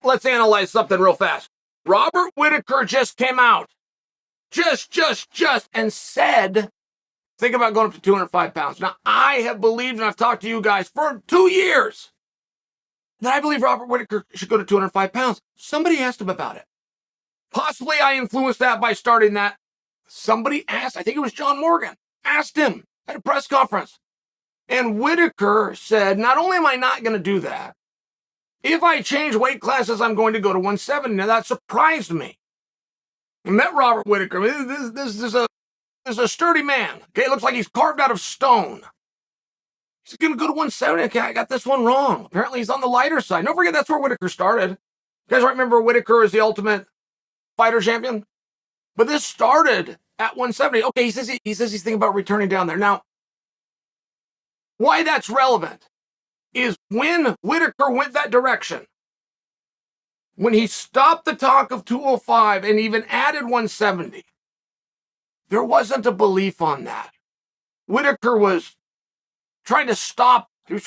let's analyze something real fast. Robert Whittaker just came out, and said, think about going up to 205 pounds. Now, I have believed, and I've talked to you guys for 2 years, that I believe Robert Whittaker should go to 205 pounds. Somebody asked him about it. Possibly I influenced that by starting that. Somebody asked, I think it was John Morgan, asked him at a press conference. And Whittaker said, not only am I not going to do that, if I change weight classes, I'm going to go to 170. Now, that surprised me. I met Robert Whittaker. This is a sturdy man. Okay, it looks like he's carved out of stone. He's going to go to 170. Okay, I got this one wrong. Apparently, he's on the lighter side. Don't forget, that's where Whittaker started. You guys remember Whittaker is the Ultimate Fighter champion? But this started at 170. Okay, he says he's thinking about returning down there. Now, why that's relevant is when Whittaker went that direction, when he stopped the talk of 205 and even added 170, there wasn't a belief on that. Whittaker was trying to stop. He was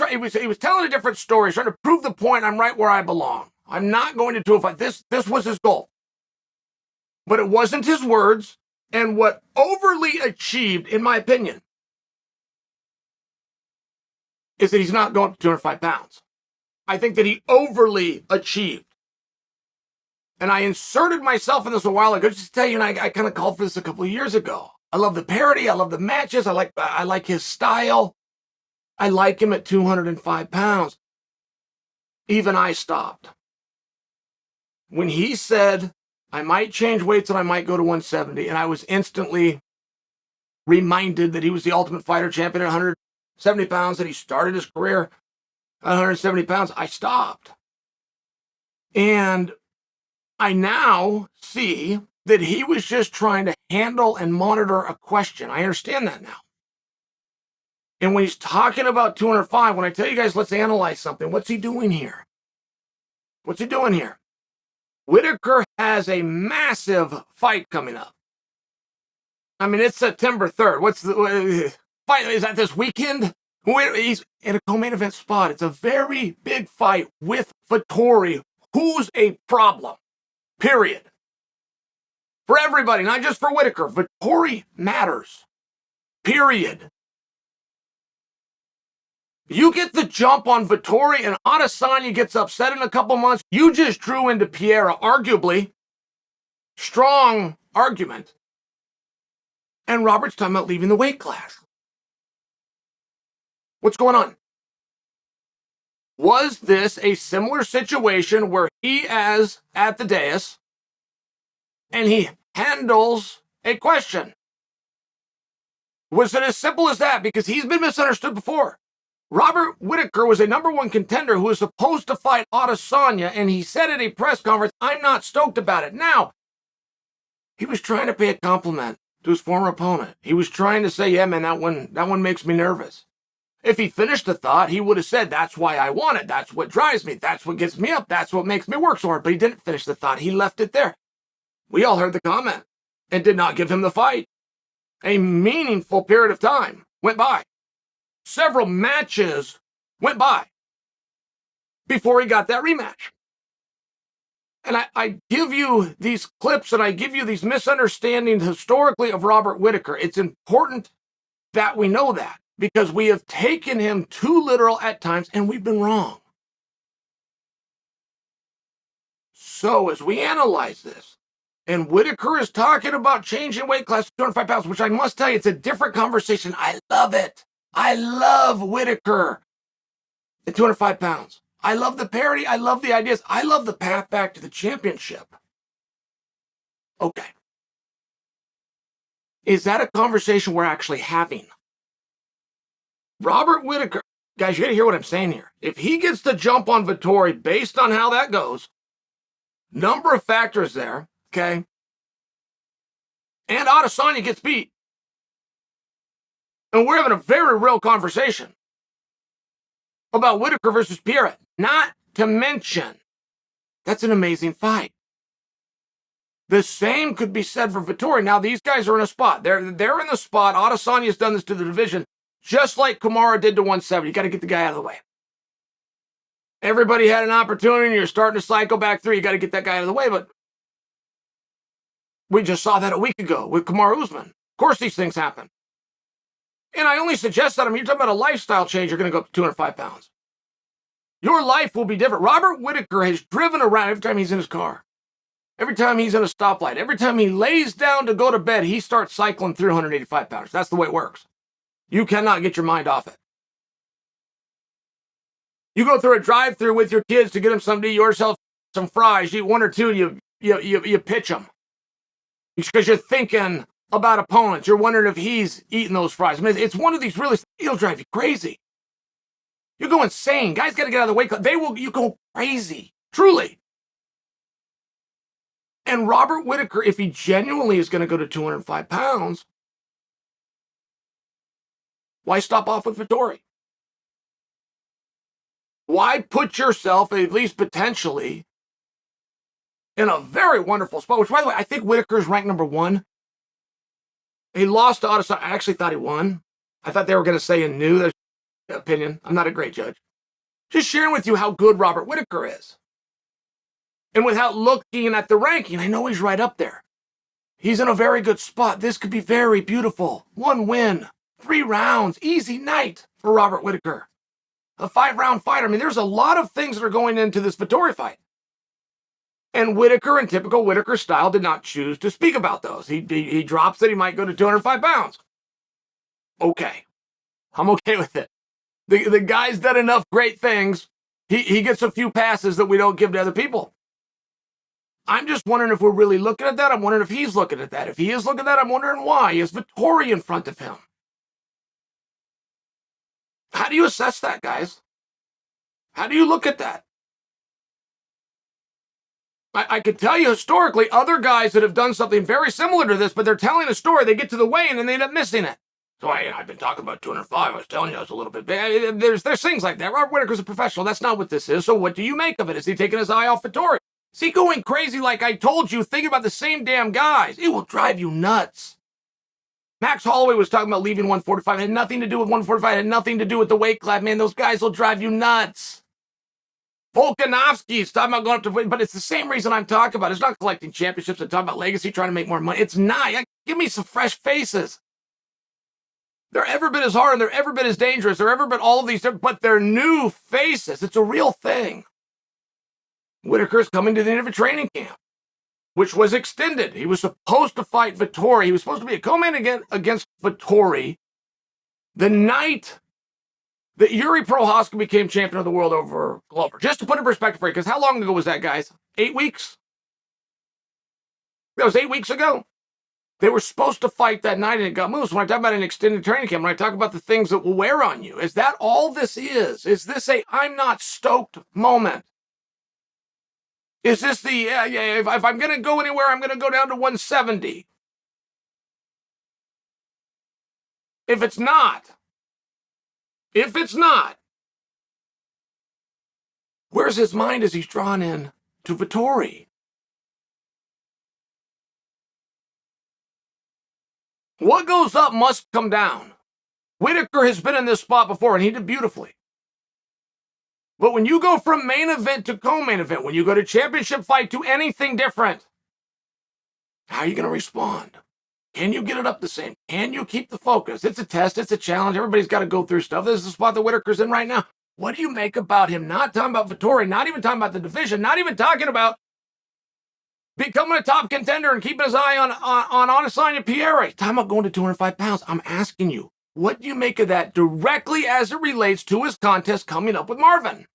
telling a different story. He's trying to prove the point. I'm right where I belong. I'm not going to 205. This was his goal. But it wasn't his words, and what overly achieved, in my opinion, is that he's not going up to 205 pounds. I think that he overly achieved. And I inserted myself in this a while ago, just to tell you, and I kind of called for this a couple of years ago. I love the parody. I love the matches. I like his style. I like him at 205 pounds. Even I stopped. When he said, I might change weights and I might go to 170, and I was instantly reminded that he was the Ultimate Fighter champion at 170 pounds, that he started his career at 170 pounds, I stopped. And I now see that he was just trying to handle and monitor a question. I understand that now. And when he's talking about 205, when I tell you guys, let's analyze something, what's he doing here? What's he doing here? Whittaker has a massive fight coming up. I mean, it's September 3rd. What's the fight? Is that this weekend? He's in a co-main event spot. It's a very big fight with Vettori, who's a problem. Period. For everybody, not just for Whittaker. Vettori matters. Period. You get the jump on Vettori and Adesanya gets upset in a couple months. You just drew into Pereira, arguably. Strong argument. And Robert's talking about leaving the weight class. What's going on? Was this a similar situation where he is at the dais and he handles a question? Was it as simple as that? Because he's been misunderstood before. Robert Whittaker was a #1 contender who was supposed to fight Adesanya, and he said at a press conference, I'm not stoked about it. Now, he was trying to pay a compliment to his former opponent. He was trying to say, yeah, man, that one makes me nervous. If he finished the thought, he would have said, that's why I want it. That's what drives me. That's what gets me up. That's what makes me work so hard. But he didn't finish the thought. He left it there. We all heard the comment and did not give him the fight. A meaningful period of time went by. Several matches went by before he got that rematch. And I give you these clips and I give you these misunderstandings historically of Robert Whittaker. It's important that we know that because we have taken him too literal at times and we've been wrong. So as we analyze this, and Whittaker is talking about changing weight class to 205 pounds, which I must tell you, it's a different conversation. I love it. I love Whittaker at 205 pounds. I love the parody. I love the ideas. I love the path back to the championship. Okay. Is that a conversation we're actually having? Robert Whittaker, guys, you got to hear what I'm saying here. If he gets the jump on Vettori based on how that goes, number of factors there, okay, and Adesanya gets beat, and we're having a very real conversation about Whittaker versus Pereira. Not to mention, that's an amazing fight. The same could be said for Vettori. Now, these guys are in a spot. They're in the spot. Adesanya's done this to the division, just like Kamaru did to 170. You got to get the guy out of the way. Everybody had an opportunity, and you're starting to cycle back through. You got to get that guy out of the way, but we just saw that a week ago with Kamaru Usman. Of course these things happen. And I only suggest that, you're talking about a lifestyle change, you're going to go up to 205 pounds. Your life will be different. Robert Whittaker has driven around every time he's in his car. Every time he's in a stoplight. Every time he lays down to go to bed, he starts cycling 385 pounds. That's the way it works. You cannot get your mind off it. You go through a drive-thru with your kids to get them something to eat, yourself some fries, you eat one or two, you pitch them. Because you're thinking about opponents. You're wondering if he's eating those fries. I mean, it's one of these really, it'll drive you crazy. You go insane. Guys got to get out of the way. You go crazy. Truly. And Robert Whittaker, if he genuinely is going to go to 205 pounds, why stop off with Vettori? Why put yourself, at least potentially, in a very wonderful spot? Which, by the way, I think Whittaker is ranked number 1. He lost to Adesanya. I actually thought he won. I thought they were going to say in new. There's opinion. I'm not a great judge. Just sharing with you how good Robert Whittaker is. And without looking at the ranking, I know he's right up there. He's in a very good spot. This could be very beautiful. 1 win, 3 rounds, easy night for Robert Whittaker. A 5-round fighter. I mean, there's a lot of things that are going into this Vettori fight. And Whittaker, in typical Whittaker style, did not choose to speak about those. He drops that he might go to 205 pounds. Okay. I'm okay with it. The guy's done enough great things. He gets a few passes that we don't give to other people. I'm just wondering if we're really looking at that. I'm wondering if he's looking at that. If he is looking at that, I'm wondering why. Is Vettori in front of him? How do you assess that, guys? How do you look at that? I could tell you historically, other guys that have done something very similar to this, but they're telling a story, they get to the weigh-in and then they end up missing it. So I've been talking about 205. I was telling you I was a little bit big. There's things like that. Robert Whittaker's a professional. That's not what this is. So what do you make of it? Is he taking his eye off Vettori? Is he going crazy like I told you, thinking about the same damn guys? It will drive you nuts. Max Holloway was talking about leaving 145. It had nothing to do with 145. It had nothing to do with the weight class. Man, those guys will drive you nuts. Volkanovski's talking about going up to win, but it's the same reason I'm talking about. It's not collecting championships. I'm talking about legacy, trying to make more money. It's not. Give me some fresh faces. They're every bit as hard and they're every bit as dangerous. They're every bit all of these, but they're new faces. It's a real thing. Whittaker's coming to the end of a training camp, which was extended. He was supposed to fight Vettori. He was supposed to be a co-main against Vettori the night that Yuri Prohaska became champion of the world over Glover. Just to put it in perspective for you, because how long ago was that, guys? 8 weeks? That was 8 weeks ago. They were supposed to fight that night and it got moved. So when I talk about an extended training camp, when I talk about the things that will wear on you, is that all this is? Is this a I'm not stoked moment? Is this the, if I'm going to go anywhere, I'm going to go down to 170? If it's not, where's his mind as he's drawn in to Vettori? What goes up must come down. Whittaker has been in this spot before, and he did beautifully. But when you go from main event to co-main event, when you go to championship fight to anything different, how are you going to respond? Can you get it up the same? Can you keep the focus? It's a test. It's a challenge. Everybody's got to go through stuff. This is the spot that Whittaker's in right now. What do you make about him? Not talking about Vettori, not even talking about the division, not even talking about becoming a top contender and keeping his eye on Adesanya Pierre. Talking about going to 205 pounds. I'm asking you, what do you make of that directly as it relates to his contest coming up with Marvin?